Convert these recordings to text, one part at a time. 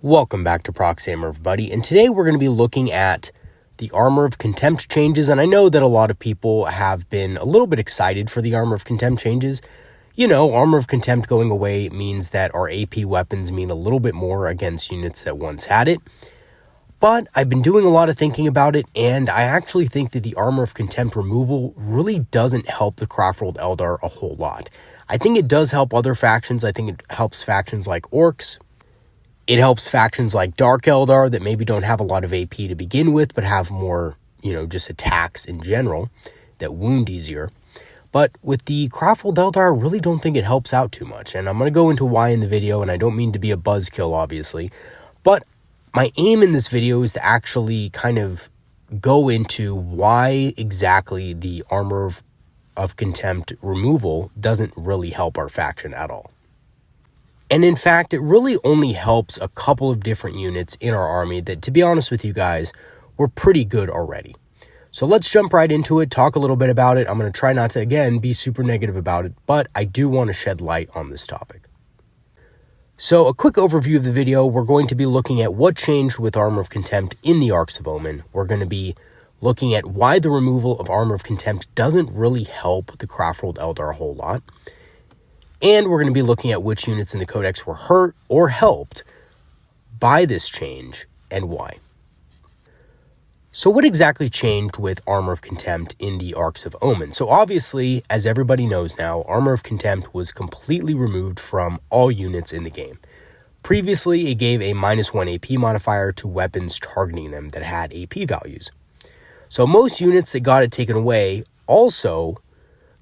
Welcome back to Proxamer, everybody, and today we're going to be looking at the Armor of Contempt changes, and I know that a lot of people have been a little bit excited for the Armor of Contempt changes. You know, Armor of Contempt going away means that our AP weapons mean a little bit more against units that once had it, but I've been doing a lot of thinking about it, and I actually think that the Armor of Contempt removal really doesn't help the Craftworld Eldar a whole lot. I think it does help other factions. I think it helps factions like Orcs. It helps factions like Dark Eldar that maybe don't have a lot of AP to begin with, but have more, just attacks in general that wound easier. But with the Craftworld Eldar, I really don't think it helps out too much. And I'm going to go into why in the video, and I don't mean to be a buzzkill, obviously. But my aim in this video is to actually kind of go into why exactly the Armor of Contempt removal doesn't really help our faction at all. And in fact, it really only helps a couple of different units in our army that, to be honest with you guys, were pretty good already. So let's jump right into it, talk a little bit about it. I'm going to try not to, again, be super negative about it, but I do want to shed light on this topic. So a quick overview of the video, we're going to be looking at what changed with Armor of Contempt in the Arcs of Omen. We're going to be looking at why the removal of Armor of Contempt doesn't really help the Craftworld Eldar a whole lot. And we're going to be looking at which units in the Codex were hurt or helped by this change and why. So what exactly changed with Armor of Contempt in the Arcs of Omen? So obviously, as everybody knows now, Armor of Contempt was completely removed from all units in the game. Previously, it gave a -1 AP modifier to weapons targeting them that had AP values. So most units that got it taken away also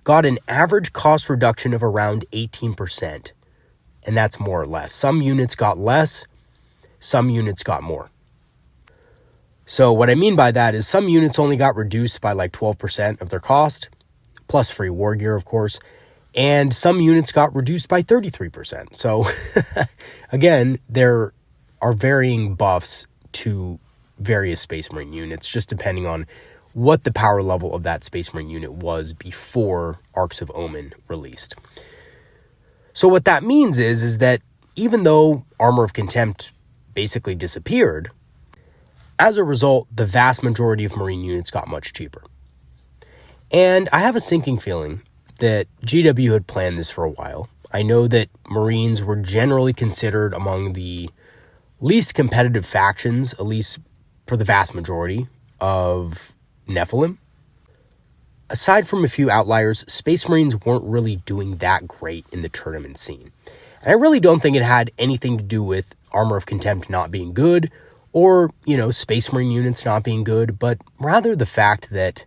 got an average cost reduction of around 18%, and that's more or less. Some units got less, some units got more. So what I mean by that is some units only got reduced by like 12% of their cost, plus free war gear, of course, and some units got reduced by 33%. So again, there are varying buffs to various Space Marine units, just depending on what the power level of that Space Marine unit was before Arcs of Omen released. So what that means is that even though Armor of Contempt basically disappeared, as a result, the vast majority of Marine units got much cheaper. And I have a sinking feeling that GW had planned this for a while. I know that Marines were generally considered among the least competitive factions, at least for the vast majority of Nephilim. Aside from a few outliers, Space Marines weren't really doing that great in the tournament scene. And I really don't think it had anything to do with Armor of Contempt not being good or, Space Marine units not being good, but rather the fact that,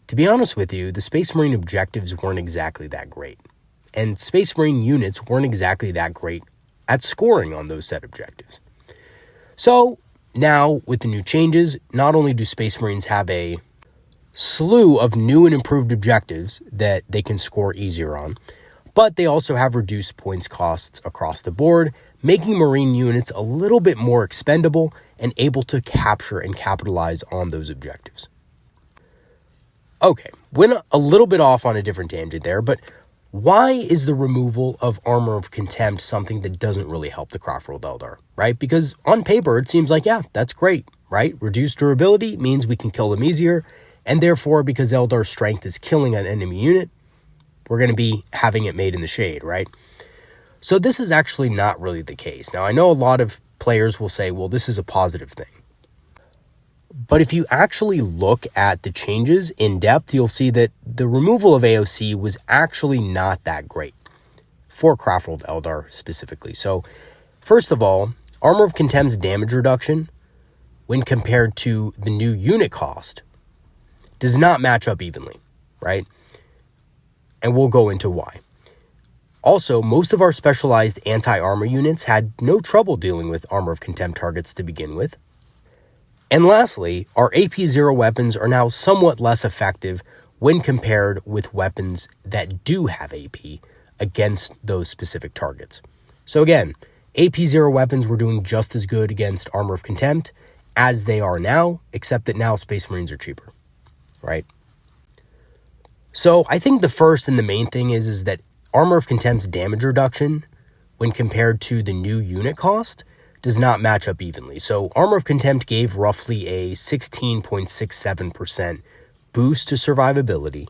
to be honest with you, the Space Marine objectives weren't exactly that great. And Space Marine units weren't exactly that great at scoring on those set objectives. So now, with the new changes, not only do Space Marines have a slew of new and improved objectives that they can score easier on, but they also have reduced points costs across the board, making Marine units a little bit more expendable and able to capture and capitalize on those objectives. Okay, went a little bit off on a different tangent there, but why is the removal of Armor of Contempt something that doesn't really help the Craftworld Eldar, right? Because on paper, it seems like, yeah, that's great, right? Reduced durability means we can kill them easier, and therefore, because Eldar's strength is killing an enemy unit, we're going to be having it made in the shade, right? So this is actually not really the case. Now, I know a lot of players will say, well, this is a positive thing. But if you actually look at the changes in depth, you'll see that the removal of AOC was actually not that great for Craftworld Eldar specifically. So, first of all, Armor of Contempt's damage reduction, when compared to the new unit cost, does not match up evenly, right? And we'll go into why. Also, most of our specialized anti-armor units had no trouble dealing with Armor of Contempt targets to begin with. And lastly, our AP0 weapons are now somewhat less effective when compared with weapons that do have AP against those specific targets. So again, AP0 weapons were doing just as good against Armor of Contempt as they are now, except that now Space Marines are cheaper, right? So I think the first and the main thing is that Armor of Contempt's damage reduction, when compared to the new unit cost, does not match up evenly. So Armor of Contempt gave roughly a 16.67% boost to survivability.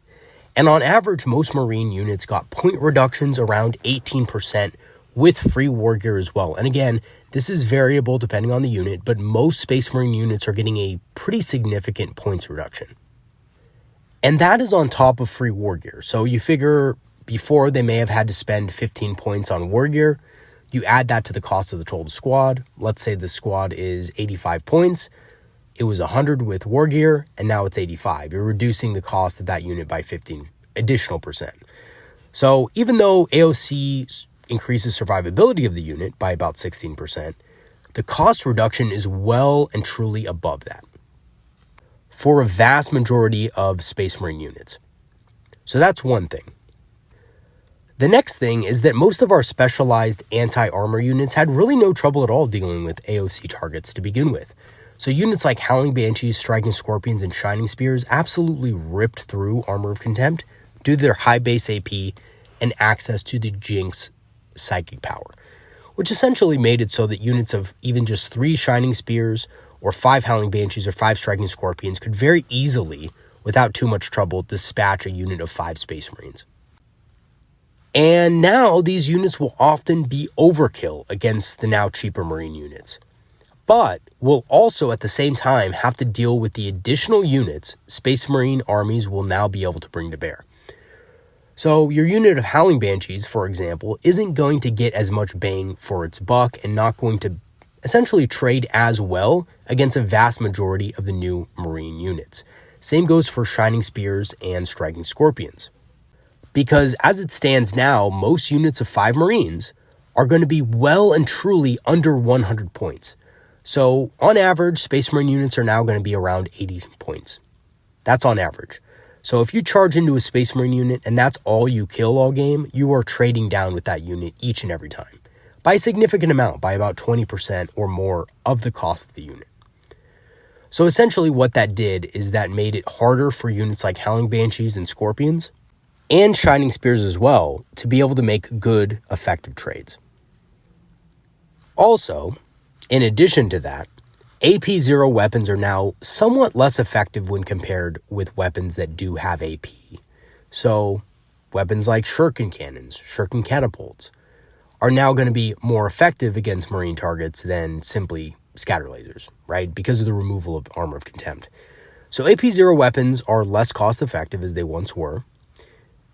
And on average, most Marine units got point reductions around 18% with free war gear as well. And again, this is variable depending on the unit, but most Space Marine units are getting a pretty significant points reduction. And that is on top of free war gear. So you figure before they may have had to spend 15 points on war gear. You add that to the cost of the total squad. Let's say the squad is 85 points. It was 100 with war gear, and now it's 85. You're reducing the cost of that unit by 15 additional percent. So even though AOC increases survivability of the unit by about 16%, the cost reduction is well and truly above that for a vast majority of Space Marine units. So that's one thing. The next thing is that most of our specialized anti-armor units had really no trouble at all dealing with AOC targets to begin with. So units like Howling Banshees, Striking Scorpions, and Shining Spears absolutely ripped through Armor of Contempt due to their high base AP and access to the Jinx psychic power, which essentially made it so that units of even just 3 Shining Spears or 5 Howling Banshees or 5 Striking Scorpions could very easily, without too much trouble, dispatch a unit of 5 Space Marines. And now these units will often be overkill against the now cheaper Marine units, but will also at the same time have to deal with the additional units Space Marine armies will now be able to bring to bear. So your unit of Howling Banshees, for example, isn't going to get as much bang for its buck and not going to essentially trade as well against a vast majority of the new Marine units. Same goes for Shining Spears and Striking Scorpions. Because as it stands now, most units of 5 Marines are going to be well and truly under 100 points. So on average, Space Marine units are now going to be around 80 points. That's on average. So if you charge into a Space Marine unit and that's all you kill all game, you are trading down with that unit each and every time by a significant amount, by about 20% or more of the cost of the unit. So essentially what that did is that made it harder for units like Howling Banshees and Scorpions and Shining Spears as well to be able to make good, effective trades. Also, in addition to that, AP0 weapons are now somewhat less effective when compared with weapons that do have AP. So, weapons like shuriken cannons, shuriken catapults, are now going to be more effective against Marine targets than simply scatter lasers, right? Because of the removal of Armor of Contempt. So AP0 weapons are less cost effective as they once were.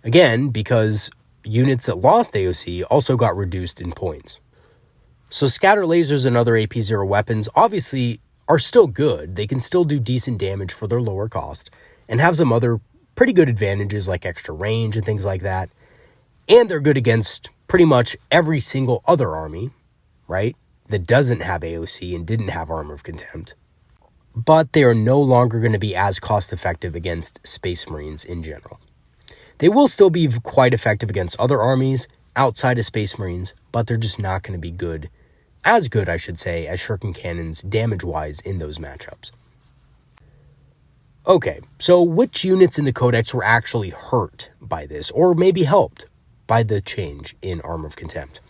Again, because units that lost AOC also got reduced in points. So scatter lasers and other AP0 weapons obviously are still good. They can still do decent damage for their lower cost and have some other pretty good advantages like extra range and things like that. And they're good against pretty much every single other army, right, that doesn't have AOC and didn't have Armor of Contempt. But they are no longer going to be as cost effective against Space Marines in general. They will still be quite effective against other armies outside of Space Marines, but they're just not going to be good, as good, I should say, as shuriken cannons damage-wise in those matchups. Okay, so which units in the Codex were actually hurt by this, or maybe helped by the change in Armor of Contempt?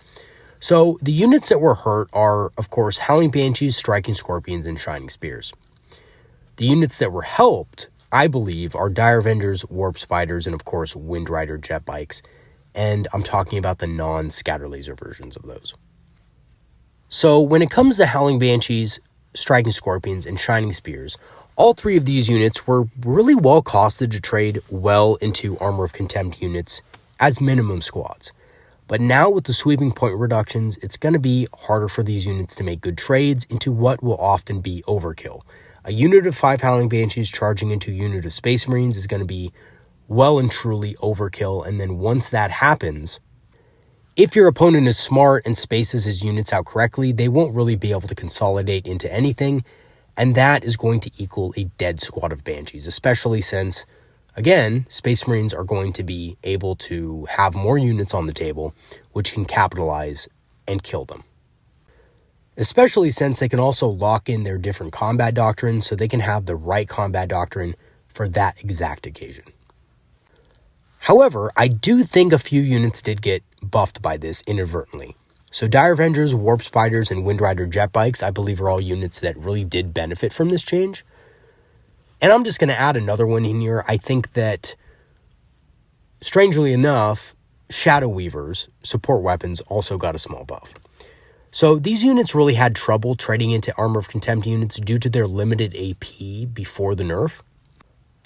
So the units that were hurt are, of course, Howling Banshees, Striking Scorpions, and Shining Spears. The units that were helped, I believe, are Dire Avengers, Warp Spiders, and of course, Wind Rider jet bikes. And I'm talking about the non-scatter laser versions of those. So when it comes to Howling Banshees, Striking Scorpions, and Shining Spears, all 3 of these units were really well costed to trade well into Armor of Contempt units as minimum squads. But now with the sweeping point reductions, it's going to be harder for these units to make good trades into what will often be overkill. A unit of 5 Howling Banshees charging into a unit of Space Marines is going to be well and truly overkill, and then once that happens, if your opponent is smart and spaces his units out correctly, they won't really be able to consolidate into anything, and that is going to equal a dead squad of Banshees, especially since, again, Space Marines are going to be able to have more units on the table, which can capitalize and kill them. Especially since they can also lock in their different combat doctrines so they can have the right combat doctrine for that exact occasion. However, I do think a few units did get buffed by this inadvertently. So Dire Avengers, Warp Spiders, and Wind Rider jet bikes, I believe, are all units that really did benefit from this change. And I'm just going to add another one in here. I think that, strangely enough, Shadow Weavers, support weapons, also got a small buff. So these units really had trouble trading into Armor of Contempt units due to their limited AP before the nerf.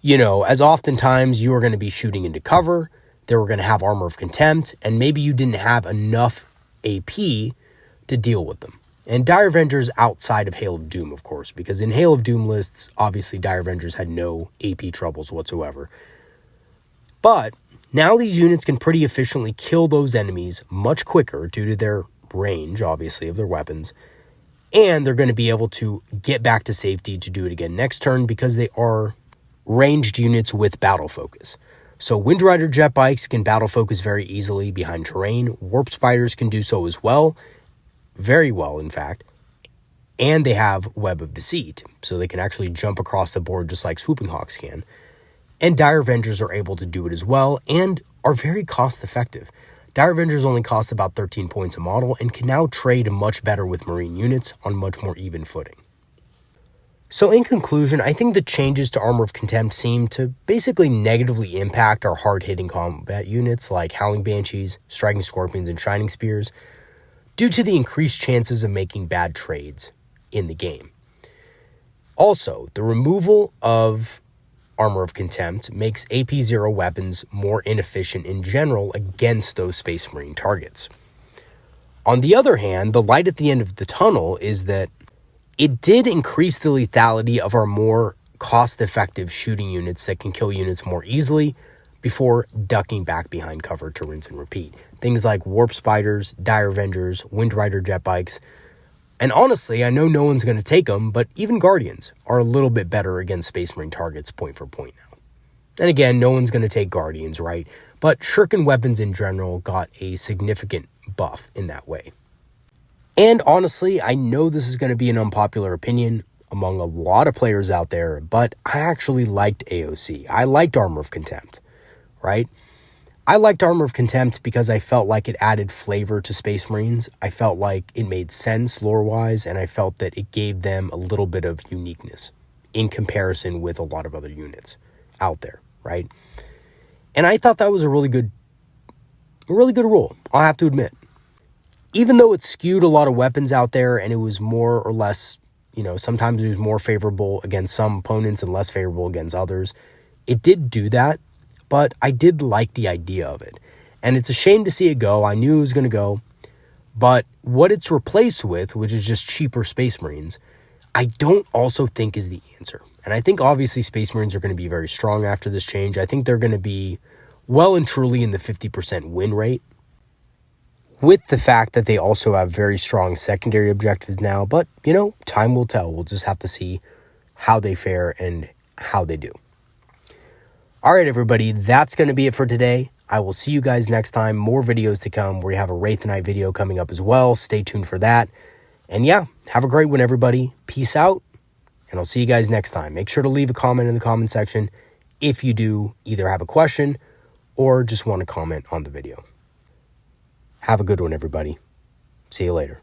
You know, as oftentimes you are going to be shooting into cover, they were going to have Armor of Contempt, and maybe you didn't have enough AP to deal with them. And Dire Avengers outside of Hail of Doom, of course, because in Hail of Doom lists, obviously Dire Avengers had no AP troubles whatsoever. But now these units can pretty efficiently kill those enemies much quicker due to their range, obviously, of their weapons. And they're going to be able to get back to safety to do it again next turn because they are ranged units with battle focus. So Wind Rider jet bikes can battle focus very easily behind terrain. Warp Spiders can do so as well. Very well, in fact. And they have Web of Deceit, so they can actually jump across the board just like Swooping Hawks can. And Dire Avengers are able to do it as well and are very cost effective. Dire Avengers only cost about 13 points a model and can now trade much better with Marine units on much more even footing. So in conclusion, I think the changes to Armor of Contempt seem to basically negatively impact our hard-hitting combat units like Howling Banshees, Striking Scorpions, and Shining Spears due to the increased chances of making bad trades in the game. Also, the removal of Armor of Contempt makes AP0 weapons more inefficient in general against those Space Marine targets. On the other hand, the light at the end of the tunnel is that it did increase the lethality of our more cost-effective shooting units that can kill units more easily before ducking back behind cover to rinse and repeat. Things like Warp Spiders, Dire Avengers, Wind Rider jet bikes, and honestly, I know no one's going to take them, but even Guardians are a little bit better against Space Marine targets point for point now. And again, no one's going to take Guardians, right? But Shuriken weapons in general got a significant buff in that way. And honestly, I know this is going to be an unpopular opinion among a lot of players out there, but I actually liked AOC. I liked Armor of Contempt, right? I liked Armor of Contempt because I felt like it added flavor to Space Marines. I felt like it made sense lore-wise, and I felt that it gave them a little bit of uniqueness in comparison with a lot of other units out there, right? And I thought that was a really good rule, I'll have to admit. Even though it skewed a lot of weapons out there and it was more or less, sometimes it was more favorable against some opponents and less favorable against others, it did do that. But I did like the idea of it. And it's a shame to see it go. I knew it was going to go. But what it's replaced with, which is just cheaper Space Marines, I don't also think is the answer. And I think obviously Space Marines are going to be very strong after this change. I think they're going to be well and truly in the 50% win rate, with the fact that they also have very strong secondary objectives now. But, time will tell. We'll just have to see how they fare and how they do. All right, everybody, that's going to be it for today. I will see you guys next time. More videos to come. We have a Wraith Knight video coming up as well. Stay tuned for that. And yeah, have a great one, everybody. Peace out, and I'll see you guys next time. Make sure to leave a comment in the comment section if you do either have a question or just want to comment on the video. Have a good one, everybody. See you later.